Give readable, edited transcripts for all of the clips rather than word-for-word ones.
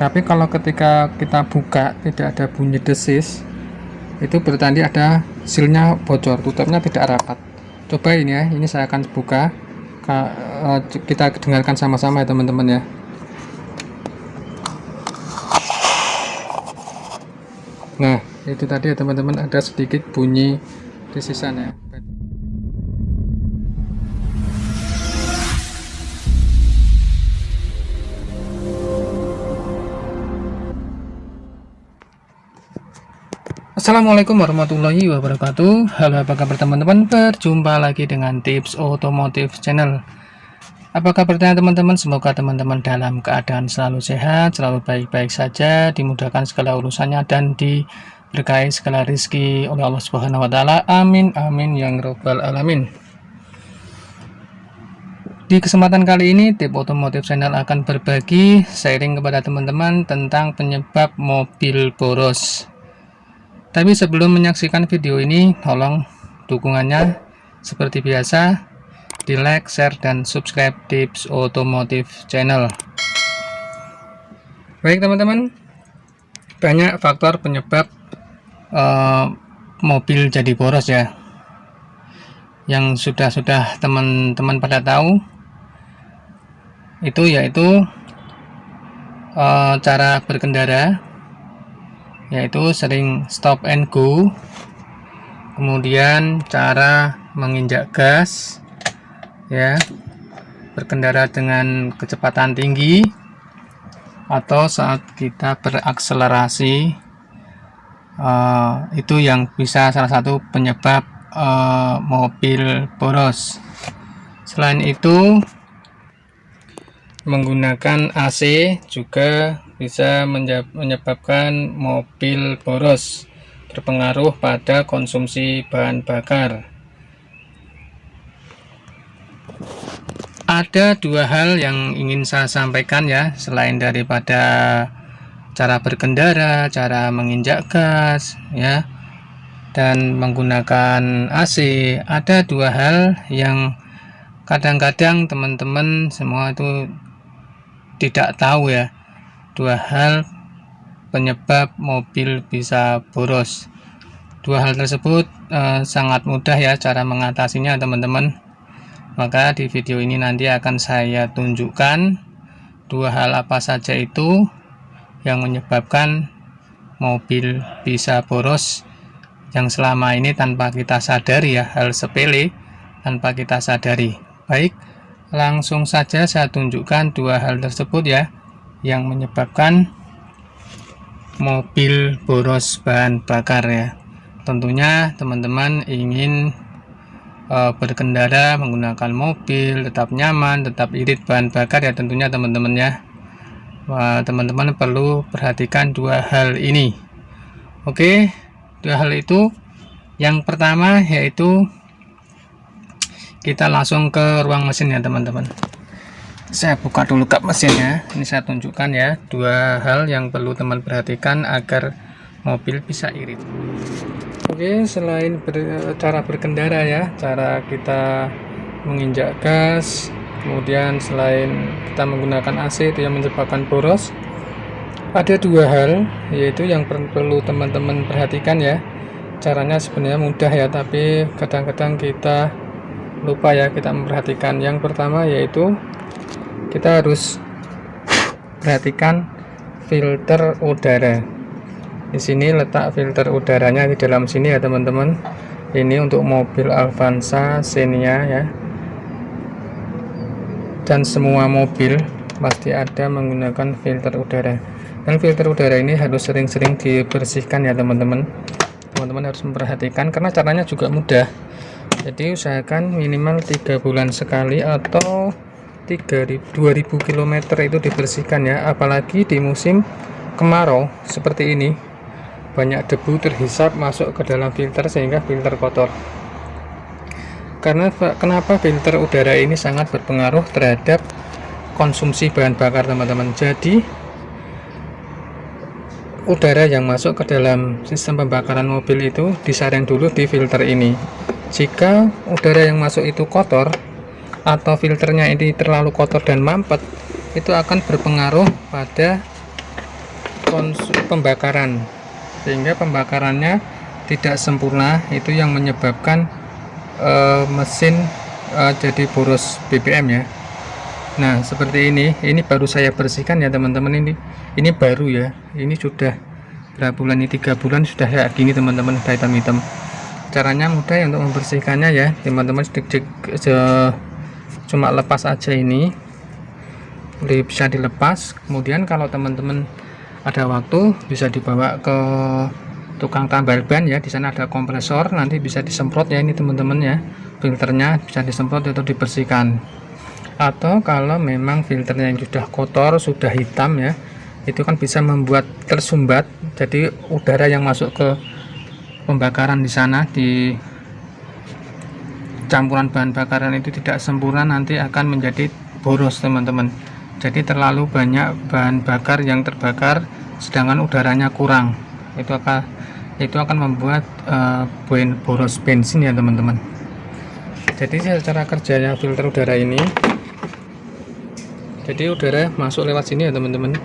Tapi kalau ketika kita buka tidak ada bunyi desis, itu berarti ada silnya bocor, tutupnya tidak rapat. Coba ini ya, ini saya akan buka, kita dengarkan sama-sama ya teman-teman ya. Nah, itu tadi ya teman-teman, ada sedikit bunyi desisan ya. Assalamualaikum warahmatullahi wabarakatuh. Halo, apa kabar teman-teman? Berjumpa lagi dengan Tips Otomotif Channel. Apa kabarnya teman-teman? Semoga teman-teman dalam keadaan selalu sehat, selalu baik-baik saja, dimudahkan segala urusannya dan diberkahi segala rizki oleh Allah Subhanahu wa taala. Amin amin ya rabbal alamin. Di kesempatan kali ini Tips Otomotif Channel akan berbagi sharing kepada teman-teman tentang penyebab mobil boros. Tapi sebelum menyaksikan video ini, tolong dukungannya seperti biasa di like, share, dan subscribe Tips Otomotif Channel. Baik teman-teman, banyak faktor penyebab mobil jadi boros ya, yang sudah teman-teman pada tahu, itu yaitu cara berkendara, yaitu sering stop and go, kemudian cara menginjak gas ya, berkendara dengan kecepatan tinggi, atau saat kita berakselerasi, itu yang bisa salah satu penyebab mobil boros. Selain itu, menggunakan AC juga bisa menyebabkan mobil boros, berpengaruh pada konsumsi bahan bakar. Ada dua hal yang ingin saya sampaikan ya, selain daripada cara berkendara, cara menginjak gas ya, dan menggunakan AC. Ada dua hal yang kadang-kadang teman-teman semua itu tidak tahu ya, dua hal penyebab mobil bisa boros. Dua hal tersebut sangat mudah ya cara mengatasinya teman-teman. Maka di video ini nanti akan saya tunjukkan dua hal apa saja itu yang menyebabkan mobil bisa boros, yang selama ini tanpa kita sadari ya, hal sepele tanpa kita sadari. Baik, langsung saja saya tunjukkan dua hal tersebut ya, yang menyebabkan mobil boros bahan bakar ya. Tentunya teman-teman ingin berkendara menggunakan mobil tetap nyaman, tetap irit bahan bakar ya, tentunya teman-teman ya. Teman-teman perlu perhatikan dua hal ini. Oke, dua hal itu, yang pertama yaitu kita langsung ke ruang mesin ya teman-teman. Saya buka dulu kap mesinnya. Ini saya tunjukkan ya, dua hal yang perlu teman perhatikan agar mobil bisa irit. Oke, selain cara berkendara ya, cara kita menginjak gas, kemudian selain kita menggunakan AC itu yang menyebabkan boros, ada dua hal yaitu yang perlu teman-teman perhatikan ya. Caranya sebenarnya mudah ya, tapi kadang-kadang kita lupa ya kita memperhatikan. Yang pertama yaitu kita harus perhatikan filter udara. Di sini letak filter udaranya di dalam sini ya teman-teman. Ini untuk mobil Avanza, Xenia ya. Dan semua mobil pasti ada menggunakan filter udara. Dan filter udara ini harus sering-sering dibersihkan ya teman-teman. Teman-teman harus memperhatikan karena caranya juga mudah. Jadi usahakan minimal 3 bulan sekali atau 2000 km itu dibersihkan ya, apalagi di musim kemarau seperti ini, banyak debu terhisap masuk ke dalam filter sehingga filter kotor. Karena kenapa filter udara ini sangat berpengaruh terhadap konsumsi bahan bakar teman-teman. Jadi udara yang masuk ke dalam sistem pembakaran mobil itu disaring dulu di filter ini. Jika udara yang masuk itu kotor atau filternya ini terlalu kotor dan mampet, itu akan berpengaruh pada pembakaran, sehingga pembakarannya tidak sempurna. Itu yang menyebabkan mesin jadi boros BBM ya. Nah seperti ini baru saya bersihkan ya teman-teman. Ini baru ya, ini sudah berapa bulan, ini 3 bulan sudah kayak gini teman-teman, udah hitam-hitam. Caranya mudah ya untuk membersihkannya ya teman-teman. Cuma lepas aja, ini bisa dilepas. Kemudian kalau teman-teman ada waktu bisa dibawa ke tukang tambal ban ya, di sana ada kompresor, nanti bisa disemprot ya ini teman-teman ya, filternya bisa disemprot atau dibersihkan. Atau kalau memang filternya yang sudah kotor, sudah hitam ya, itu kan bisa membuat tersumbat, jadi udara yang masuk ke pembakaran di sana, di campuran bahan bakaran itu tidak sempurna, nanti akan menjadi boros teman-teman. Jadi terlalu banyak bahan bakar yang terbakar sedangkan udaranya kurang, itu akan membuat boros bensin ya teman-teman. Jadi secara kerjanya filter udara ini, jadi udara masuk lewat sini ya teman-teman.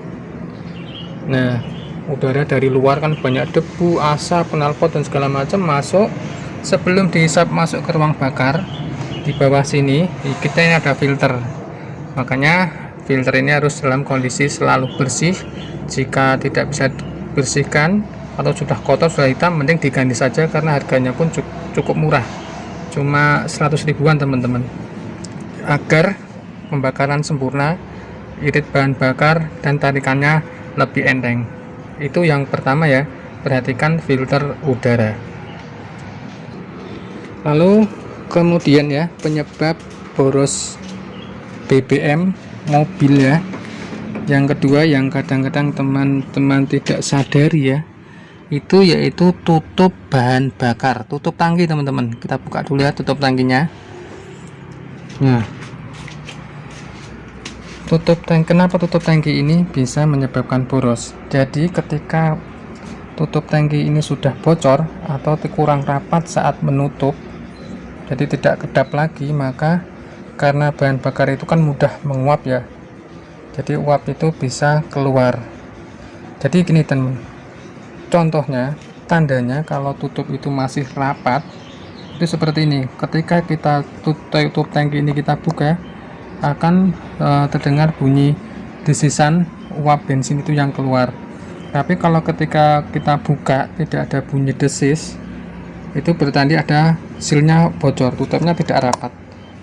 Nah udara dari luar kan banyak debu, asap, knalpot dan segala macam masuk. Sebelum dihisap masuk ke ruang bakar, di bawah sini kita ini ada filter, makanya filter ini harus dalam kondisi selalu bersih. Jika tidak bisa bersihkan atau sudah kotor, sudah hitam, mending diganti saja karena harganya pun cukup murah, cuma 100 ribuan teman-teman. Agar pembakaran sempurna, irit bahan bakar dan tarikannya lebih enteng. Itu yang pertama ya, perhatikan filter udara. Lalu kemudian ya, penyebab boros BBM mobil ya, yang kedua yang kadang-kadang teman-teman tidak sadari ya, itu yaitu tutup bahan bakar, tutup tangki teman-teman. Kita buka dulu ya tutup tangkinya. Nah kenapa tutup tangki ini bisa menyebabkan boros? Jadi ketika tutup tangki ini sudah bocor atau kurang rapat saat menutup, jadi tidak kedap lagi, maka karena bahan bakar itu kan mudah menguap ya, jadi uap itu bisa keluar. Jadi gini teman, contohnya, tandanya kalau tutup itu masih rapat itu seperti ini. Ketika kita tutup tangki ini kita buka, akan terdengar bunyi desisan uap bensin itu yang keluar. Tapi kalau ketika kita buka tidak ada bunyi desis, itu berarti ada silnya bocor, tutupnya tidak rapat.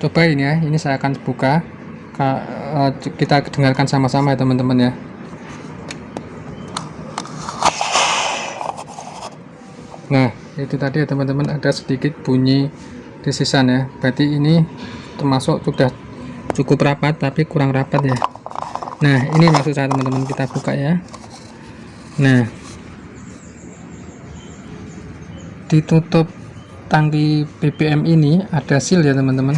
Coba ini ya, ini saya akan buka, kita dengarkan sama-sama ya teman-teman ya. Nah itu tadi ya teman-teman, ada sedikit bunyi desisan ya, berarti ini termasuk sudah cukup rapat tapi kurang rapat ya. Nah ini maksud saya teman-teman, kita buka ya. Nah ditutup tangki BBM ini ada seal ya teman-teman.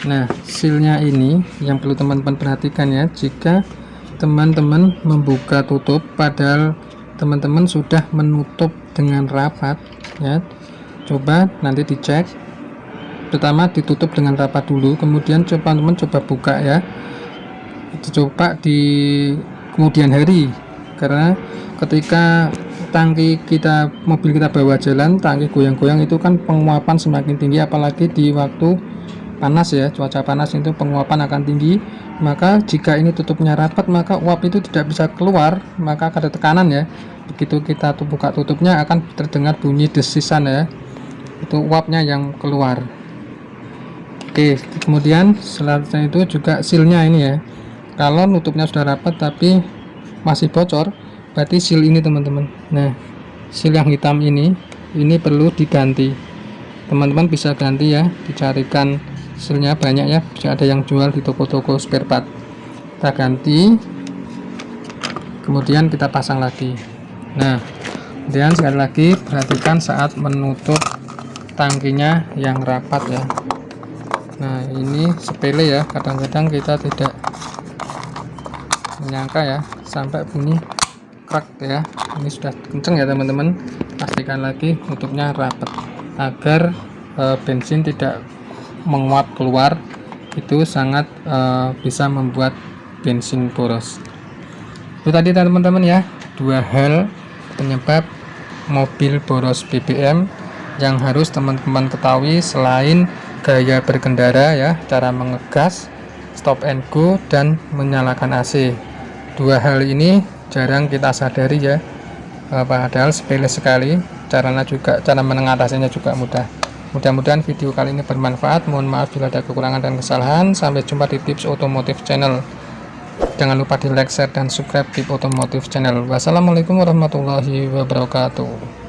Nah sealnya ini yang perlu teman-teman perhatikan ya, jika teman-teman membuka tutup padahal teman-teman sudah menutup dengan rapat ya, coba nanti dicek, pertama ditutup dengan rapat dulu, kemudian teman-teman coba buka ya, dicoba di kemudian hari. Karena ketika tangki kita, mobil kita bawa jalan, tangki goyang-goyang itu kan penguapan semakin tinggi, apalagi di waktu panas ya, cuaca panas itu penguapan akan tinggi. Maka jika ini tutupnya rapat, maka uap itu tidak bisa keluar, maka ada tekanan ya. Begitu kita buka tutupnya akan terdengar bunyi desisan ya, itu uapnya yang keluar. Oke, kemudian selanjutnya itu juga sealnya ini ya, kalau nutupnya sudah rapat tapi masih bocor, berarti seal ini teman-teman. Nah seal yang hitam ini perlu diganti, teman-teman bisa ganti ya, dicarikan sealnya banyak ya, bisa ada yang jual di toko-toko spare part. Kita ganti, kemudian kita pasang lagi. Nah kemudian sekali lagi perhatikan saat menutup tangkinya yang rapat ya. Nah ini sepele ya, kadang-kadang kita tidak menyangka ya sampai bunyi krak ya. Ini sudah kenceng ya teman-teman, pastikan lagi tutupnya rapat agar bensin tidak menguap keluar itu sangat bisa membuat bensin boros. Itu tadi teman-teman ya, 2 hal penyebab mobil boros BBM yang harus teman-teman ketahui selain gaya berkendara ya, cara mengegas, stop and go, dan menyalakan AC. 2 hal ini jarang kita sadari ya, padahal sepele sekali. Cara mengatasinya juga mudah. Mudah-mudahan video kali ini bermanfaat. Mohon maaf bila ada kekurangan dan kesalahan. Sampai jumpa di Tips Otomotif Channel. Jangan lupa di like, share, dan subscribe Tips Otomotif Channel. Wassalamualaikum warahmatullahi wabarakatuh.